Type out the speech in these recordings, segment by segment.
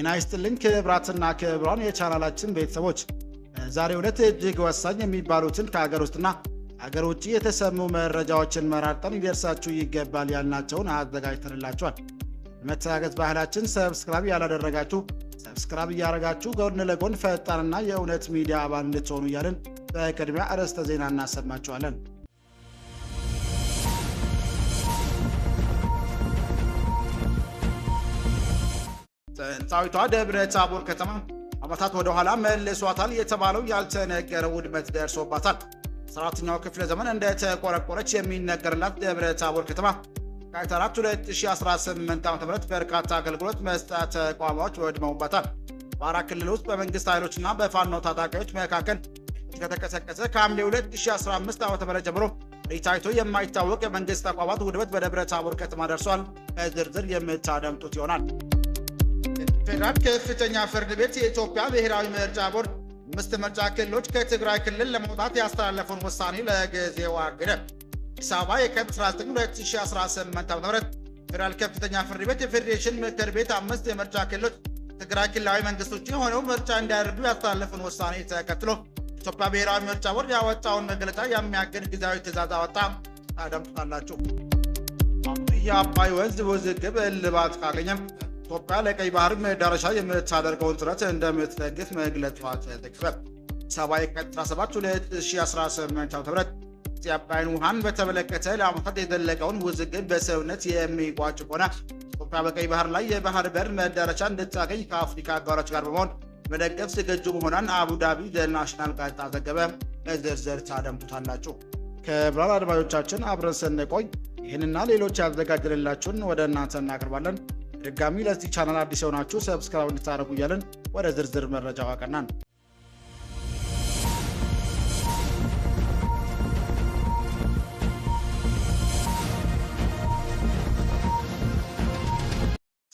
ጤና ይስጥልኝ ክብራትና ክብራን የቻናላችን ቤተሰቦች ዛሬ ዕለት እጅግ ወሳኝ የሚባሉትን ከሀገር ውስጥና ሀገር ውጭ የተሰሙ መረጃዎችን መራርጠን ይደርሳችሁ ይገባል ያልናቸውን አዘጋጅተንላችኋል። መተጋገዝ ባህላችን ሰብስክራይብ ያላደረጋችሁ ሰብስክራይብ እያደረጋችሁ ጎን ለጎን ፈጣንና የእውነት ሚዲያ አባል እንድትሆኑ እያልን በቅድሚያ አርዕስተ ዜና እናሰማችኋለን። ጥንታዊቷ ደብረ ታቦር ከተማ ዓመታት ወደ ኋላ መልሷታል የተባለው ያልተነገረ ውድመት ደርሶባታል። 14ኛው ክፍለ ዘመን እንደተቆረቆረች የሚነገርላት ደብረ ታቦር ከተማ ከ4 2018 ዓ.ም በርካታ አገልግሎት መስጠት ተቋማት ወድመውባታል። በአማራ ክልል ውስጥ በመንግስት ኃይሎችና በፋኖ ታጣቂዎች መካከል ከተቀሰቀሰ ከሐምሌ 2015 ዓ.ም ጀምሮ ታይቶ የማይታወቅ የመንግስት ተቋማት ውድመት በደብረ ታቦር ከተማ ደርሷል። በዝርዝር የምታደምጡት ይሆናል። ፌዴራል ከፍተኛ ፍርድ ቤት የኢትዮጵያ ብሔራዊ ምርጫ ቦርድ 5 ምርጫ ክልሎች ከትግራይ ክልል ለመውጣት ያስተላለፈውን ውሳኔ ለጊዜው አገደ። አዲስ አበባ የካቲት 19 2018 ዓ.ም ፌዴራል ከፍተኛ ፍርድ ቤት የፌዴሬሽን ምክር ቤት 5 የምርጫ ክልሎች ትግራይ ክልላዊ መንግስት ውጭ ሆነው ምርጫ እንዲያደርጉ ያስተላለፈውን ውሳኔ ተከትሎ ኢትዮጵያ ብሔራዊ ምርጫ ቦርድ ያወጣውን መግለጫ የሚያግድ ጊዜያዊ ትዕዛዝ አወጣ። ታደምጡታላችሁ። የአባይ ወንዝ ውዝግብ እልባት ካገኘም ኢትዮጵያ ለቀይ ባህር መዳረሻ የምታደርገውን ጥረት እንደምትደግፍ መግለጿ ተዘገበ። ሰባ የካቲት 17 2018 ዓ.ም የአባይን ውሃን በተመለከተ ለዓመታት የዘለቀውን ውዝግብ በሰውነት የሚቋጭ ሆነ ኢትዮጵያ በቀይ ባህር ላይ የባህር በር መዳረሻ እንድታገኝ ከአፍሪካ አጋሮች ጋር በመሆን መደገፍ ዝግጁ መሆኗን አቡዳቢ ዘናሽናል ጋዜጣ ዘገበ። በዝርዝር ታደምጡታላችሁ። ክቡራን አድማጮቻችን አብረን ስንቆይ ይህንና ሌሎች ያዘጋጀንላችሁን ወደ እናንተ እናቀርባለን። ድጋሚ ለዚህ ቻናል አዲስ የሆናችሁ ሰብስክራይብ እንድታደርጉ እያልን ወደ ዝርዝር መረጃው አቀናን።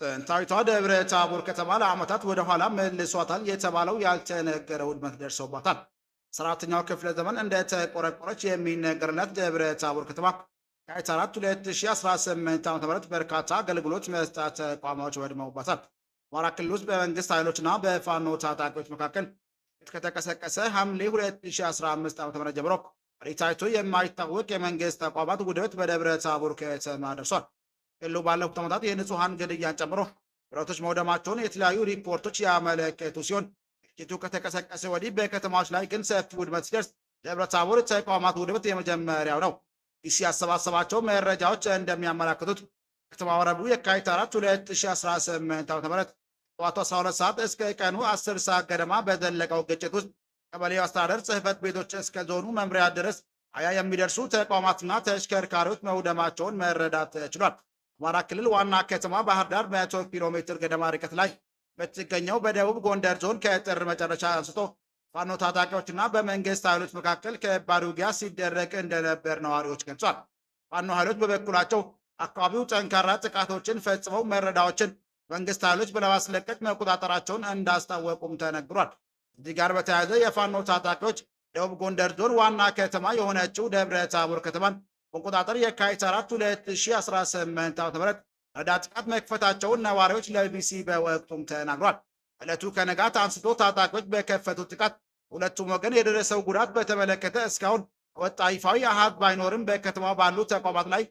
ጥንታዊቷ ደብረ ታቦር ከተማ ለዓመታት ወደ ኋላ መልሷታል የተባለው ያልተነገረ ውድመት ደርሶባታል። 14ኛው ክፍለ ዘመን እንደተቆረቆረች የሚነገርላት ደብረ ታቦር ከተማ ከ4 2018 ዓ.ም በርካታ አገልግሎት መስጠት ተቋማት ወድመውባታል። በአማራ ክልል ውስጥ በመንግስት ኃይሎችና በፋኖ ታጣቂዎች መካከል ከተቀሰቀሰ ሐምሌ 2015 ዓ.ም ጀምሮ ታይቶ የማይታወቅ የመንግስት ተቋማት ውድመት በደብረ ታቦር ከተማ ደርሷል። ክልሉ ባለፉት ዓመታት የንጹሐን ግድያን ጨምሮ ንብረቶች መውደማቸውን የተለያዩ ሪፖርቶች ያመለከቱ ሲሆን ግጭቱ ከተቀሰቀሰ ወዲህ በከተማዎች ላይ ግን ሰፊ ውድመት ሲደርስ ደብረ ታቦር ተቋማት ውድመት የመጀመሪያው ነው። ኢሲ ያሰባሰባቸው መረጃዎች እንደሚያመላክቱት ከተማው ረቡዕ የካቲት 4 2018 ዓ.ም ጠዋቱ 12 ሰዓት እስከ ቀኑ 10 ሰዓት ገደማ በዘለቀው ግጭት ውስጥ ቀበሌው አስተዳደር ጽሕፈት ቤቶች እስከ ዞኑ መምሪያ ድረስ 20 የሚደርሱ ተቋማትና ተሽከርካሪዎች መውደማቸውን መረዳት ችሏል። አማራ ክልል ዋና ከተማ ባህር ዳር 100 ኪሎ ሜትር ገደማ ርቀት ላይ በትገኘው በደቡብ ጎንደር ዞን ከጥር መጨረሻ አንስቶ ፋኖ ታጣቂዎችና በመንግስት ኃይሎች መካከል ከባድ ውጊያ ሲደረግ እንደነበር ነዋሪዎች ገልጿል። ፋኖ ኃይሎች በበኩላቸው አካባቢው ጠንካራ ጥቃቶችን ፈጽመው መረዳዎችን መንግስት ኃይሎች በማስለቀቅ መቆጣጠራቸውን እንዳስታወቁም ተነግሯል። እዚህ ጋር በተያያዘ የፋኖ ታጣቂዎች ደቡብ ጎንደር ዞን ዋና ከተማ የሆነችው ደብረ ታቦር ከተማን መቆጣጠር የካቲት 4 2018 ዓ.ም ረዳ ጥቃት መክፈታቸውን ነዋሪዎች ለቢሲ በወቅቱም ተናግሯል። ዕለቱ ከነጋት አንስቶ ታጣቂዎች በከፈቱት ጥቃት ሁለቱም ወገን የደረሰው ጉዳት በተመለከተ እስካሁን ወጣ ይፋዊ አሃዝ ባይኖርም በከተማው ባሉ ተቋማት ላይ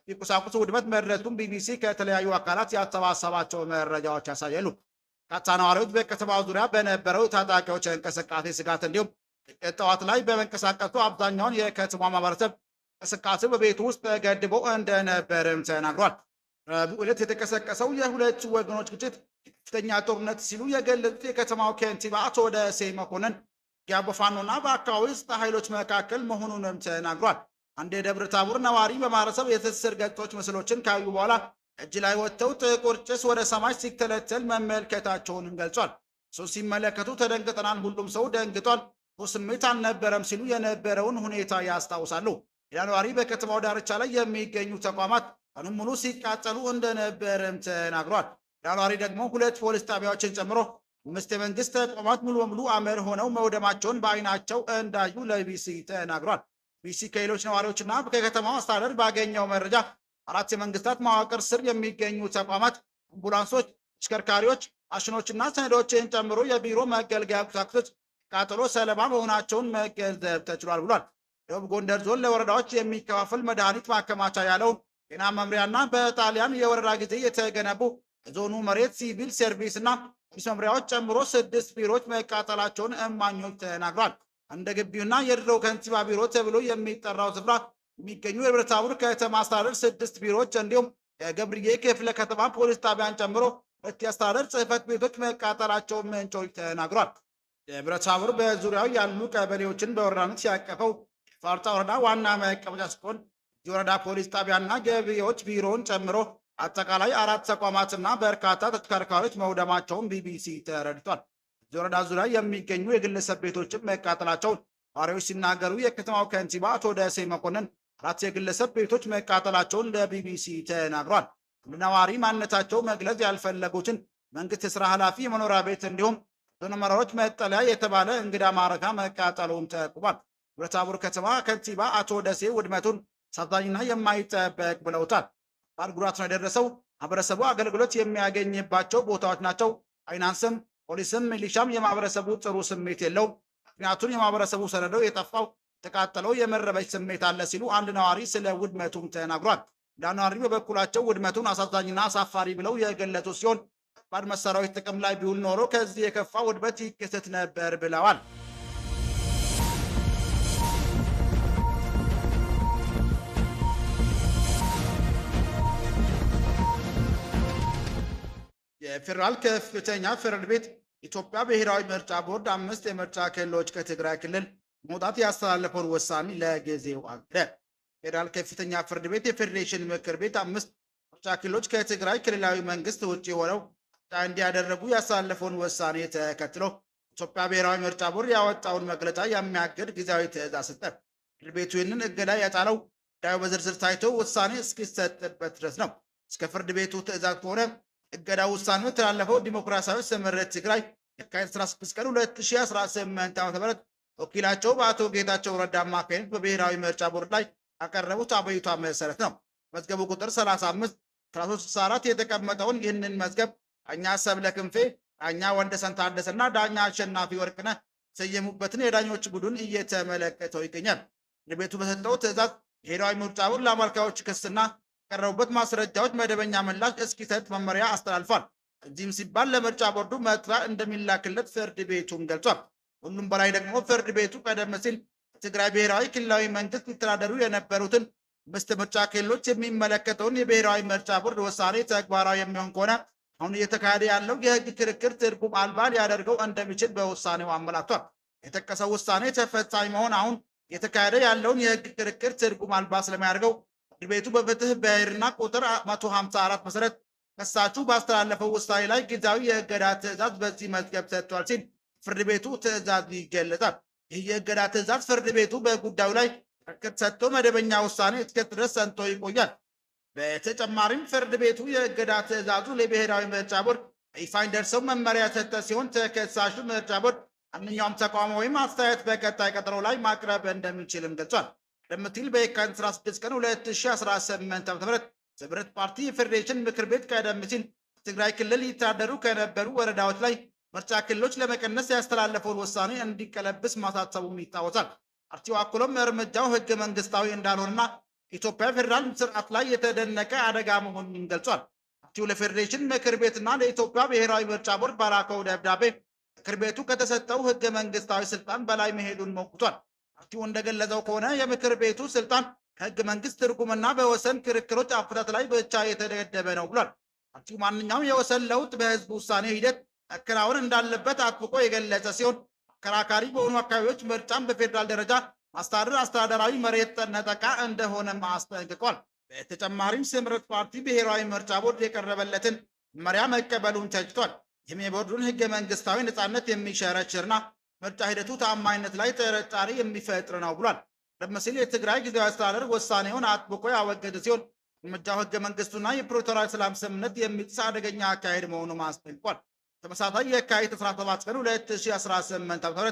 የቁሳቁስ ውድመት መድረሱን ቢቢሲ ከተለያዩ አካላት ያሰባሰባቸው መረጃዎች ያሳያሉ። በርካታ ነዋሪዎች በከተማው ዙሪያ በነበረው ታጣቂዎች እንቅስቃሴ ስጋት እንዲሁም ጠዋት ላይ በመንቀሳቀሱ አብዛኛውን የከተማ ማህበረሰብ እንቅስቃሴ በቤቱ ውስጥ ተገድቦ እንደነበርም ተናግሯል። ረቡዕ ዕለት የተቀሰቀሰው የሁለቱ ወገኖች ግጭት ከፍተኛ ጦርነት ሲሉ የገለጹት የከተማው ከንቲባ አቶ ደሴ መኮንን ውጊያ በፋኖና በአካባቢ ውስጥ ኃይሎች መካከል መሆኑንም ተናግሯል። አንድ የደብረ ታቦር ነዋሪ በማህበረሰብ የትስስር ገጾች ምስሎችን ካዩ በኋላ እጅ ላይ ወጥተው ጥቁር ጭስ ወደ ሰማይ ሲተለተል መመልከታቸውንም ገልጿል። ሰው ሲመለከቱ ተደንግጠናል፣ ሁሉም ሰው ደንግጧል፣ ስሜት አልነበረም ሲሉ የነበረውን ሁኔታ ያስታውሳሉ። ሌላ ነዋሪ በከተማው ዳርቻ ላይ የሚገኙ ተቋማት ቀኑን ሙሉ ሲቃጠሉ እንደነበርም ተናግሯል። ሌላ ነዋሪ ደግሞ 2 ፖሊስ ጣቢያዎችን ጨምሮ 5 የመንግስት ተቋማት ሙሉ በሙሉ አመድ ሆነው መውደማቸውን በአይናቸው እንዳዩ ለቢሲ ተናግሯል። ቢሲ ከሌሎች ነዋሪዎችና ከከተማው አስተዳደር ባገኘው መረጃ 4 የመንግስታት መዋቅር ስር የሚገኙ ተቋማት፣ አምቡላንሶች፣ ተሽከርካሪዎች፣ ማሽኖችና ሰነዶችን ጨምሮ የቢሮ መገልገያ ቁሳቁሶች ቃጠሎ ሰለባ መሆናቸውን መገንዘብ ተችሏል ብሏል። ደቡብ ጎንደር ዞን ለወረዳዎች የሚከፋፈል መድኃኒት ማከማቻ ያለው ጤና መምሪያና በጣሊያን የወረዳ ጊዜ የተገነቡ የዞኑ መሬት ሲቪል ሰርቪስ እና ፖሊስ መምሪያዎች ጨምሮ 6 ቢሮዎች መቃጠላቸውን እማኞች ተናግሯል። እንደ ግቢውና የድሮ ከንቲባ ቢሮ ተብሎ የሚጠራው ስፍራ የሚገኙ የደብረ ታቦር ከተማ አስተዳደር 6 ቢሮዎች እንዲሁም የገብርዬ ክፍለ ከተማ ፖሊስ ጣቢያን ጨምሮ 2 የአስተዳደር ጽሕፈት ቤቶች መቃጠላቸውን ምንጮች ተናግሯል። ደብረ ታቦር በዙሪያው ያሉ ቀበሌዎችን በወረዳነት ያቀፈው የፋርጣ ወረዳ ዋና መቀመጫ ሲሆን የወረዳ ፖሊስ ጣቢያና ገቢዎች ቢሮውን ጨምሮ አጠቃላይ 4 ተቋማትና በርካታ ተሽከርካሪዎች መውደማቸውን ቢቢሲ ተረድቷል። የወረዳ ዙሪያ የሚገኙ የግለሰብ ቤቶችን መቃጠላቸውን ነዋሪዎች ሲናገሩ የከተማው ከንቲባ አቶ ደሴ መኮንን 4 የግለሰብ ቤቶች መቃጠላቸውን ለቢቢሲ ተናግሯል። ነዋሪ ማንነታቸው መግለጽ ያልፈለጉትን መንግስት የስራ ኃላፊ የመኖሪያ ቤት እንዲሁም ዞን መጠለያ የተባለ እንግዳ ማረፊያ መቃጠሉን ተጠቁሟል። ደብረ ታቦር ከተማ ከንቲባ አቶ ደሴ ውድመቱን አሳዛኝና የማይጠበቅ ብለውታል። ባድ ጉዳት ነው የደረሰው። ማህበረሰቡ አገልግሎት የሚያገኝባቸው ቦታዎች ናቸው። ፋይናንስም፣ ፖሊስም፣ ሚሊሻም የማህበረሰቡ ጥሩ ስሜት የለውም። ምክንያቱም የማህበረሰቡ ሰነዶ የጠፋው የተቃጠለው የመረበሽ ስሜት አለ ሲሉ አንድ ነዋሪ ስለ ውድመቱም ተናግሯል። ነዋሪ በበኩላቸው ውድመቱን አሳዛኝና አሳፋሪ ብለው የገለጹ ሲሆን ባድ መሳሪያዎች ጥቅም ላይ ቢውል ኖሮ ከዚህ የከፋ ውድመት ይከሰት ነበር ብለዋል። የፌዴራል ከፍተኛ ፍርድ ቤት ኢትዮጵያ ብሔራዊ ምርጫ ቦርድ 5 የምርጫ ክልሎች ከትግራይ ክልል መውጣት ያስተላለፈውን ውሳኔ ለጊዜው አገደ። ፌዴራል ከፍተኛ ፍርድ ቤት የፌዴሬሽን ምክር ቤት 5 ምርጫ ክልሎች ከትግራይ ክልላዊ መንግስት ውጭ ሆነው እንዲያደረጉ ያስተላለፈውን ውሳኔ ተከትሎ ኢትዮጵያ ብሔራዊ ምርጫ ቦርድ ያወጣውን መግለጫ የሚያግድ ጊዜያዊ ትዕዛዝ ሰጠ። ፍርድ ቤቱ ይህንን እገዳ ያጣለው ጉዳዩ በዝርዝር ታይቶ ውሳኔ እስኪሰጥበት ድረስ ነው። እስከ ፍርድ ቤቱ ትዕዛዝ ከሆነ እገዳ ውሳኔው የተላለፈው ዲሞክራሲያዊ ስምረት ትግራይ የካቲት 16 ቀን 2018 ዓ.ም ወኪላቸው በአቶ ጌታቸው ረዳ አማካኝነት በብሔራዊ ምርጫ ቦርድ ላይ ያቀረቡት አቤቱታ መሰረት ነው። መዝገቡ ቁጥር 35 1364 የተቀመጠውን ይህንን መዝገብ ዳኛ ሰብለ ክንፌ፣ ዳኛ ወንደሰን ታደሰና ዳኛ አሸናፊ ወርቅነህ የሰየሙበትን የዳኞች ቡድን እየተመለከተው ይገኛል። ፍርድ ቤቱ በሰጠው ትዕዛዝ ብሔራዊ ምርጫ ቦርድ ለአመልካዮች ክስና የቀረቡበት ማስረጃዎች መደበኛ ምላሽ እስኪሰጥ መመሪያ አስተላልፏል። እዚህም ሲባል ለምርጫ ቦርዱ መጥሪያ እንደሚላክለት ፍርድ ቤቱም ገልጿል። ሁሉም በላይ ደግሞ ፍርድ ቤቱ ቀደም ሲል ትግራይ ብሔራዊ ክልላዊ መንግስት ሊተዳደሩ የነበሩትን 5 ምርጫ ክልሎች የሚመለከተውን የብሔራዊ ምርጫ ቦርድ ውሳኔ ተግባራዊ የሚሆን ከሆነ አሁን እየተካሄደ ያለው የህግ ክርክር ትርጉም አልባ ሊያደርገው እንደሚችል በውሳኔው አመላክቷል። የጠቀሰው ውሳኔ ተፈጻሚ መሆን አሁን እየተካሄደ ያለውን የህግ ክርክር ትርጉም አልባ ስለሚያደርገው ፍርድ ቤቱ በፍትህ ብሔርና ቁጥር 154 መሰረት ከሳቹ ባስተላለፈው ውሳኔ ላይ ጊዜያዊ የእገዳ ትዕዛዝ በዚህ መዝገብ ሰጥቷል ሲል ፍርድ ቤቱ ትዕዛዝ ይገለጻል። ይህ የእገዳ ትዕዛዝ ፍርድ ቤቱ በጉዳዩ ላይ ክርክር ሰጥቶ መደበኛ ውሳኔ እስኪሰጥ ድረስ ሰንቶ ይቆያል። በተጨማሪም ፍርድ ቤቱ የእገዳ ትዕዛዙ ለብሔራዊ ምርጫ ቦርድ ይፋ እንዲደርሰው መመሪያ ሰጠ ሲሆን ተከሳሹ ምርጫ ቦርድ ማንኛውም ተቃውሞ ወይም አስተያየት በቀጣይ ቀጠሮ ላይ ማቅረብ እንደሚችልም ገልጿል። ቀደም ሲል በየካቲት 16 ቀን 2018 ዓ.ም ስምረት ፓርቲ የፌዴሬሽን ምክር ቤት ቀደም ሲል ትግራይ ክልል ይተዳደሩ ከነበሩ ወረዳዎች ላይ ምርጫ ክልሎች ለመቀነስ ያስተላለፈውን ውሳኔ እንዲቀለብስ ማሳሰቡም ይታወሳል። ፓርቲው አክሎም እርምጃው ህገ መንግስታዊ እንዳልሆነና ኢትዮጵያ ፌዴራል ስርዓት ላይ የተደነቀ አደጋ መሆኑን ገልጿል። ፓርቲው ለፌዴሬሽን ምክር ቤትና ለኢትዮጵያ ብሔራዊ ምርጫ ቦርድ ባላከው ደብዳቤ ምክር ቤቱ ከተሰጠው ህገ መንግስታዊ ስልጣን በላይ መሄዱን ሞግቷል። ፓርቲው እንደገለጸው ከሆነ የምክር ቤቱ ስልጣን ከህገ መንግስት ትርጉምና በወሰን ክርክሮች አፈታት ላይ ብቻ የተገደበ ነው ብሏል። ፓርቲው ማንኛውም የወሰን ለውጥ በህዝብ ውሳኔ ሂደት መከናወን እንዳለበት አጥብቆ የገለጸ ሲሆን አከራካሪ በሆኑ አካባቢዎች ምርጫን በፌዴራል ደረጃ ማስተዳደር አስተዳደራዊ መሬት ነጠቃ እንደሆነም አስጠንቅቋል። በተጨማሪም ስምረት ፓርቲ ብሔራዊ ምርጫ ቦርድ የቀረበለትን መመሪያ መቀበሉን ተችቷል። ይህም የቦርዱን ህገ መንግስታዊ ነጻነት የሚሸረሽርና ምርጫ ሂደቱ ታማኝነት ላይ ጥርጣሬ የሚፈጥር ነው ብሏል። ቀደም ሲል የትግራይ ጊዜያዊ አስተዳደር ውሳኔውን አጥብቆ ያወገደ ሲሆን እርምጃው ህገ መንግስቱና የፕሪቶሪያ ሰላም ስምምነት የሚጥስ አደገኛ አካሄድ መሆኑን አስጠንቅቋል። ተመሳሳይ የካቲት 17 ቀን 2018 ዓ.ም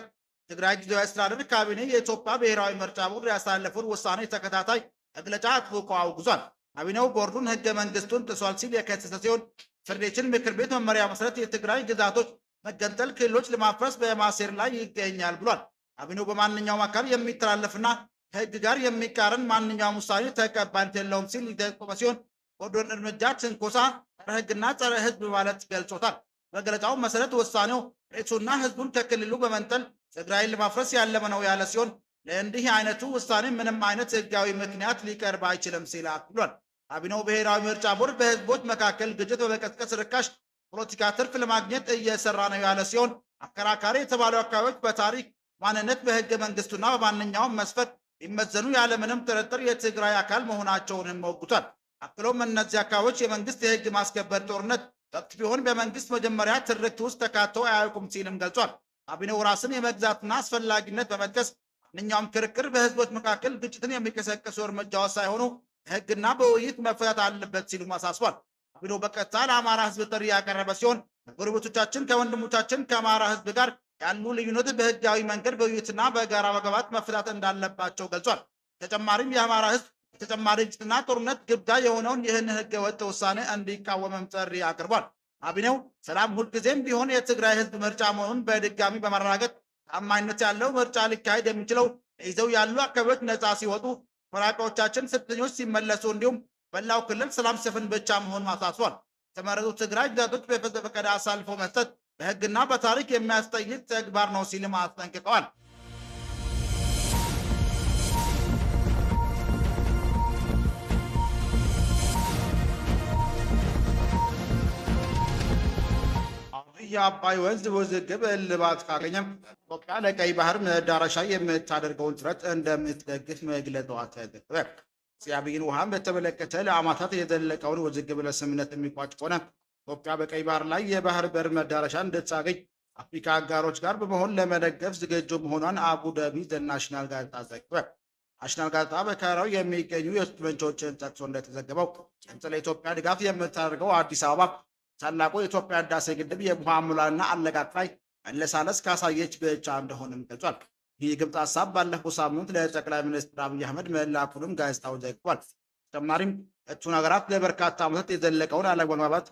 ትግራይ ጊዜያዊ አስተዳደር ካቢኔ የኢትዮጵያ ብሔራዊ ምርጫ ቦርድ ያሳለፈውን ውሳኔ ተከታታይ መግለጫ አጥብቆ አውግዟል። ካቢኔው ቦርዱን ህገ መንግስቱን ጥሷል ሲል የከሰሰ ሲሆን ፌዴሬሽን ምክር ቤት መመሪያ መሰረት የትግራይ ግዛቶች መገንጠል ክልሎች ለማፍረስ በማሴር ላይ ይገኛል ብሏል። ካቢኔው በማንኛውም አካል የሚተላለፍና ከህግ ጋር የሚቃረን ማንኛውም ውሳኔ ተቀባይነት የለውም ሲል የጠቆመ ሲሆን ወዶን እርምጃ ትንኮሳ፣ ጸረ ህግና ጸረ ህዝብ በማለት ገልጾታል። በገለጻው መሰረት ውሳኔው ሬቱና ህዝቡን ከክልሉ በመንጠል ትግራይን ለማፍረስ ያለመ ነው ያለ ሲሆን ለእንዲህ አይነቱ ውሳኔ ምንም አይነት ህጋዊ ምክንያት ሊቀርብ አይችልም ሲል አክሏል። ካቢኔው ብሔራዊ ምርጫ ቦርድ በህዝቦች መካከል ግጭት በመቀስቀስ ርካሽ ፖለቲካ ትርፍ ለማግኘት እየሰራ ነው ያለ ሲሆን አከራካሪ የተባሉ አካባቢዎች በታሪክ ማንነት፣ በህገ መንግስቱና በማንኛውም መስፈርት ሊመዘኑ ያለምንም ጥርጥር የትግራይ አካል መሆናቸውንም ወጉቷል። አክሎም እነዚህ አካባቢዎች የመንግስት የህግ ማስከበር ጦርነት ወቅት ቢሆን በመንግስት መጀመሪያ ትርክት ውስጥ ተካተው አያውቁም ሲልም ገልጿል። ካቢኔው ራስን የመግዛትና አስፈላጊነት በመጥቀስ ማንኛውም ክርክር በህዝቦች መካከል ግጭትን የሚቀሰቅሱ እርምጃዎች ሳይሆኑ በህግና በውይይት መፈታት አለበት ሲሉም አሳስቧል። ካቢኔው በቀጥታ ለአማራ ህዝብ ጥሪ ያቀረበ ሲሆን ጎረቤቶቻችን ከወንድሞቻችን ከአማራ ህዝብ ጋር ያሉ ልዩነት በህጋዊ መንገድ በውይይትና በጋራ መግባባት መፈታት እንዳለባቸው ገልጿል። ተጨማሪም የአማራ ህዝብ ተጨማሪ ግጭትና ጦርነት ግብዳ የሆነውን ይህን ህገ ወጥ ውሳኔ እንዲቃወምም ጥሪ አቅርቧል። ካቢኔው ሰላም ሁልጊዜም ቢሆን የትግራይ ህዝብ ምርጫ መሆኑን በድጋሚ በማረጋገጥ ታማኝነት ያለው ምርጫ ሊካሄድ የሚችለው ይዘው ያሉ አካባቢዎች ነፃ ሲወጡ፣ ተፈናቃዮቻችን፣ ስደተኞች ሲመለሱ እንዲሁም በላው ክልል ሰላም ሲሰፍን ብቻ መሆኑን አሳስቧል። የተመረጡ ትግራይ ግዛቶች በፈቃድ አሳልፎ መስጠት በህግና በታሪክ የሚያስጠይቅ ተግባር ነው ሲልም አስጠንቅቀዋል። የአባይ ወንዝ ውዝግብ እልባት ካገኘም ኢትዮጵያ ለቀይ ባህር መዳረሻ የምታደርገውን ጥረት እንደምትደግፍ መግለጿ ተዘገበ። የአባይን ውሃን በተመለከተ ለዓመታት የዘለቀውን ውዝግብ ለስምምነት የሚቋጭ ከሆነ ኢትዮጵያ በቀይ ባህር ላይ የባህር በር መዳረሻ እንድታገኝ አፍሪካ አጋሮች ጋር በመሆን ለመደገፍ ዝግጁ መሆኗን አቡዳቢ ዘናሽናል ጋዜጣ ዘግቧል። ናሽናል ጋዜጣ በካይሮ የሚገኙ የውስጥ ምንጮችን ጠቅሶ እንደተዘገበው ግብጽ ለኢትዮጵያ ድጋፍ የምታደርገው አዲስ አበባ ታላቁ የኢትዮጵያ ህዳሴ ግድብ የውሃ ሙላትና አለቃቅ ላይ መለሳለስ ካሳየች ብቻ እንደሆነም ገልጿል። ይህ ግብጽ ሀሳብ ባለፈው ሳምንት ለጠቅላይ ሚኒስትር አብይ አህመድ መላኩንም ጋዜጣው ዘግቧል። ተጨማሪም ሁለቱን ሀገራት ለበርካታ ዓመታት የዘለቀውን አለመግባባት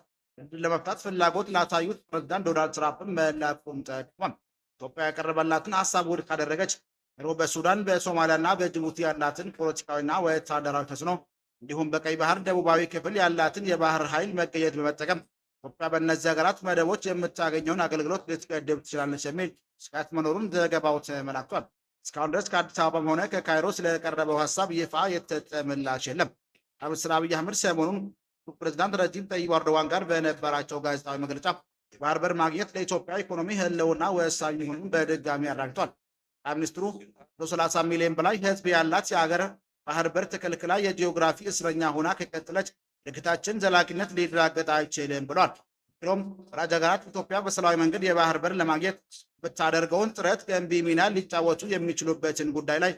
ለመፍታት ፍላጎት ላሳዩት ፕሬዝዳንት ዶናልድ ትራምፕ መላኩን ጠቅሟል። ኢትዮጵያ ያቀረበላትን ሀሳብ ውድቅ ካደረገች በሱዳን፣ በሶማሊያና በጅቡቲ ያላትን ፖለቲካዊና ወታደራዊ ተጽዕኖ እንዲሁም በቀይ ባህር ደቡባዊ ክፍል ያላትን የባህር ኃይል መገኘት በመጠቀም ኢትዮጵያ በእነዚህ ሀገራት መደቦች የምታገኘውን አገልግሎት ልትገድብ ትችላለች የሚል ስጋት መኖሩን ዘገባው ተመላክቷል። እስካሁን ድረስ ከአዲስ አበባም ሆነ ከካይሮ ስለቀረበው ሀሳብ ይፋ የተሰጠ ምላሽ የለም። ሚኒስትር አብይ አህመድ ሰሞኑን ፕሬዝዳንት ረጂብ ጠይብ ኤርዶዋን ጋር በነበራቸው ጋዜጣዊ መግለጫ የባህር በር ማግኘት ለኢትዮጵያ ኢኮኖሚ ህልውና ወሳኝ መሆኑን በድጋሚ አረጋግጧል። ሚኒስትሩ 30 ሚሊዮን በላይ ህዝብ ያላት የሀገር ባህር በር ተከልክላ የጂኦግራፊ እስረኛ ሆና ከቀጠለች ለግታችን ዘላቂነት ሊረጋገጥ አይችልም ብሏል። ሆኖም ወዳጅ ሀገራት ኢትዮጵያ በሰላማዊ መንገድ የባህር በር ለማግኘት ብታደርገውን ጥረት ገንቢ ሚና ሊጫወቱ የሚችሉበትን ጉዳይ ላይ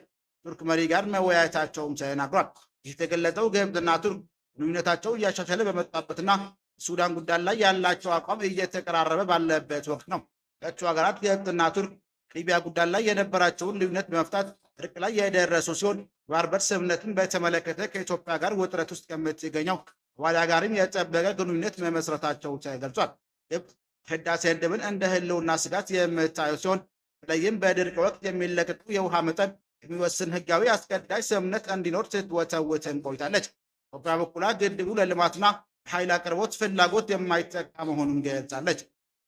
ቱርክ መሪ ጋር መወያየታቸውም ተናግሯል። ይህ የተገለጸው ግብጽና ቱርክ ግንኙነታቸው እያሻሻለ በመጣበትና ሱዳን ጉዳይ ላይ ያላቸው አቋም እየተቀራረበ ባለበት ወቅት ነው። ሁለቱ ሀገራት ግብጽና ቱርክ ሊቢያ ጉዳይ ላይ የነበራቸውን ልዩነት በመፍታት እርቅ ላይ የደረሱ ሲሆን ባህር በር ስምምነትን በተመለከተ ከኢትዮጵያ ጋር ውጥረት ውስጥ ከምትገኘው ሶማሊያ ጋርም የጠበቀ ግንኙነት መመስረታቸው ተገልጿል። ግብጽ ህዳሴ ግድብን እንደ ህልውና ስጋት የምታየው ሲሆን በተለይም በድርቅ ወቅት የሚለቀቁ የውሃ መጠን የሚወስን ህጋዊ አስገዳጅ ስምምነት እንዲኖር ስትወተውትን ቆይታለች። ኢትዮጵያ በኩሏ ግድቡ ለልማትና ኃይል አቅርቦት ፍላጎት የማይጠቃ መሆኑን ገልጻለች።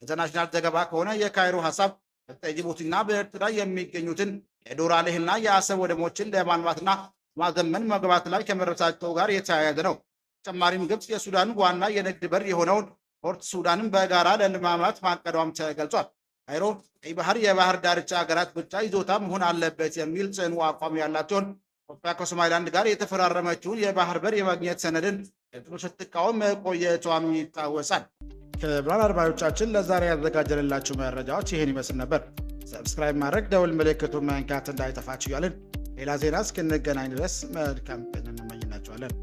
ኢንተርናሽናል ዘገባ ከሆነ የካይሮ ሀሳብ በጅቡቲና በኤርትራ የሚገኙትን የዶራሌህና የአሰብ ወደቦችን ለማልማትና ማዘመን መግባት ላይ ከመድረሳቸው ጋር የተያያዘ ነው። ተጨማሪም ግብጽ የሱዳን ዋና የንግድ በር የሆነውን ፖርት ሱዳንን በጋራ ለማልማት ማቀዷም ተገልጿል። ካይሮ ቀይ ባህር የባህር ዳርቻ ሀገራት ብቻ ይዞታ መሆን አለበት የሚል ጽኑ አቋም ያላት ሲሆን ኢትዮጵያ ከሶማሊላንድ ጋር የተፈራረመችውን የባህር በር የማግኘት ሰነድን ስትቃወም መቆየቷም ይታወሳል። ክቡራን አድማጮቻችን ለዛሬ ያዘጋጀንላችሁ መረጃዎች ይህን ይመስል ነበር። ሰብስክራይብ ማድረግ፣ ደውል ምልክቱን መንካት እንዳይጠፋችሁ እያልን ሌላ ዜና እስክንገናኝ ድረስ መልካም ቀን እንመኝላችኋለን።